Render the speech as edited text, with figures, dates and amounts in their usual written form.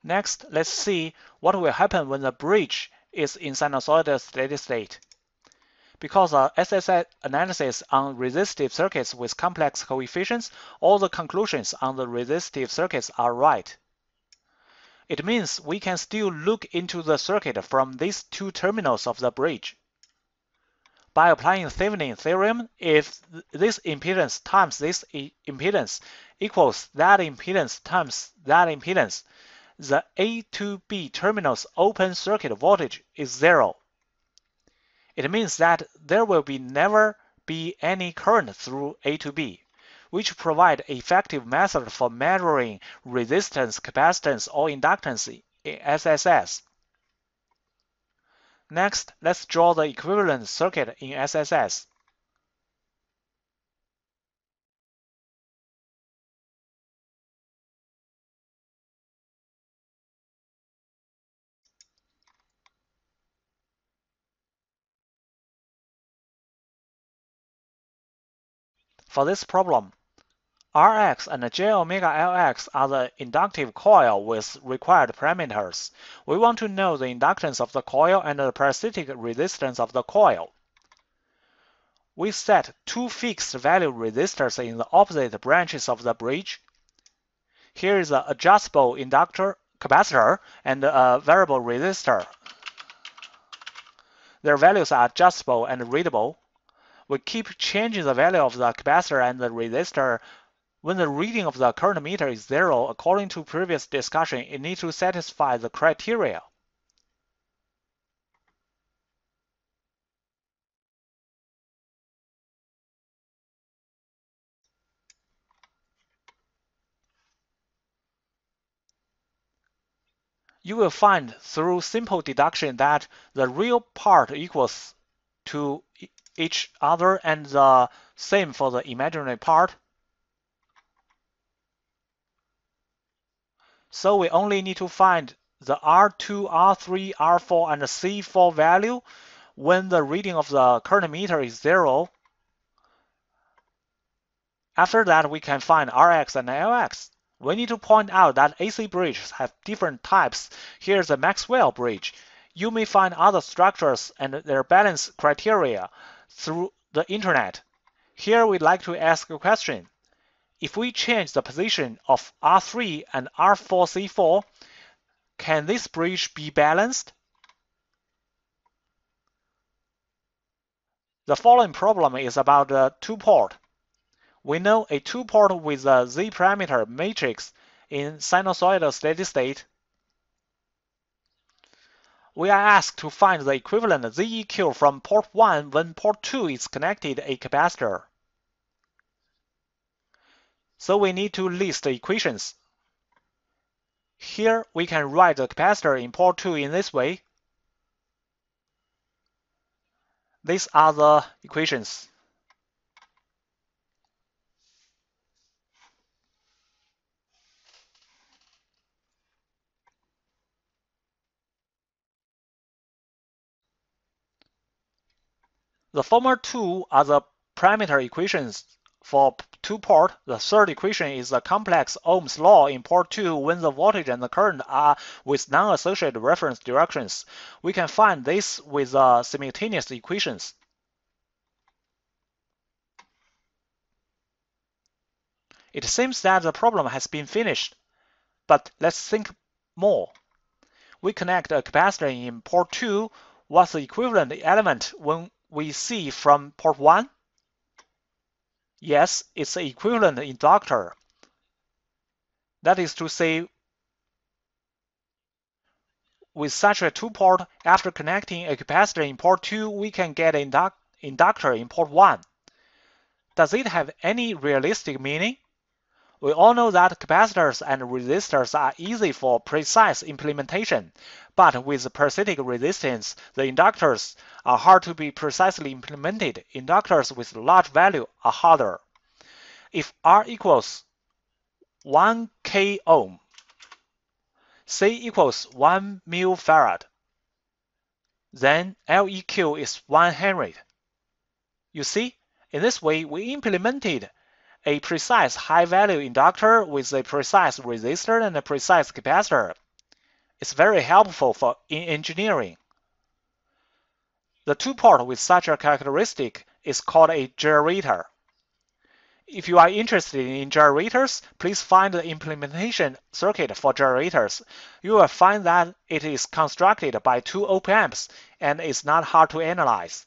Next, let's see what will happen when the bridge is in sinusoidal steady state. Because of SSI analysis on resistive circuits with complex coefficients, all the conclusions on the resistive circuits are right. It means we can still look into the circuit from these two terminals of the bridge. By applying Thevenin theorem, if this impedance times this impedance equals that impedance times that impedance, the A to B terminal's open circuit voltage is 0. It means that there will never be any current through A to B, which provide an effective method for measuring resistance, capacitance, or inductance in SSS. Next, let's draw the equivalent circuit in SSS. For this problem, Rx and J omega Lx are the inductive coil with required parameters. We want to know the inductance of the coil and the parasitic resistance of the coil. We set two fixed value resistors in the opposite branches of the bridge. Here is an adjustable inductor capacitor and a variable resistor. Their values are adjustable and readable. We keep changing the value of the capacitor and the resistor. When the reading of the current meter is 0, according to previous discussion, it needs to satisfy the criteria. You will find through simple deduction that the real part equals to each other and the same for the imaginary part. So we only need to find the R2, R3, R4, and C4 value when the reading of the current meter is 0. After that, we can find Rx and Lx. We need to point out that AC bridges have different types. Here's the Maxwell bridge. You may find other structures and their balance criteria through the internet. Here we'd like to ask a question. If we change the position of R3 and R4C4, can this bridge be balanced? The following problem is about a two-port. We know a two-port with a Z-parameter matrix in sinusoidal steady state. We are asked to find the equivalent ZEQ from port 1 when port 2 is connected a capacitor. So we need to list the equations. Here we can write the capacitor in port 2 in this way. These are the equations. The former two are the parameter equations for two-port. The third equation is the complex Ohm's law in port 2 when the voltage and the current are with non-associated reference directions. We can find this with simultaneous equations. It seems that the problem has been finished, but let's think more. We connect a capacitor in port 2. What's the equivalent element when we see from port 1? Yes, it's the equivalent inductor. That is to say, with such a two-port, after connecting a capacitor in port 2, we can get an inductor in port 1. Does it have any realistic meaning? We all know that capacitors and resistors are easy for precise implementation, but with parasitic resistance, the inductors are hard to be precisely implemented. Inductors with large value are harder. If R equals 1 k ohm, C equals 1 mF, then LEQ is 1 Henry. You see, in this way, we implemented a precise high-value inductor with a precise resistor and a precise capacitor. It's very helpful in engineering. The two-port with such a characteristic is called a gyrator. If you are interested in gyrators, please find the implementation circuit for gyrators. You will find that it is constructed by two op-amps and is not hard to analyze.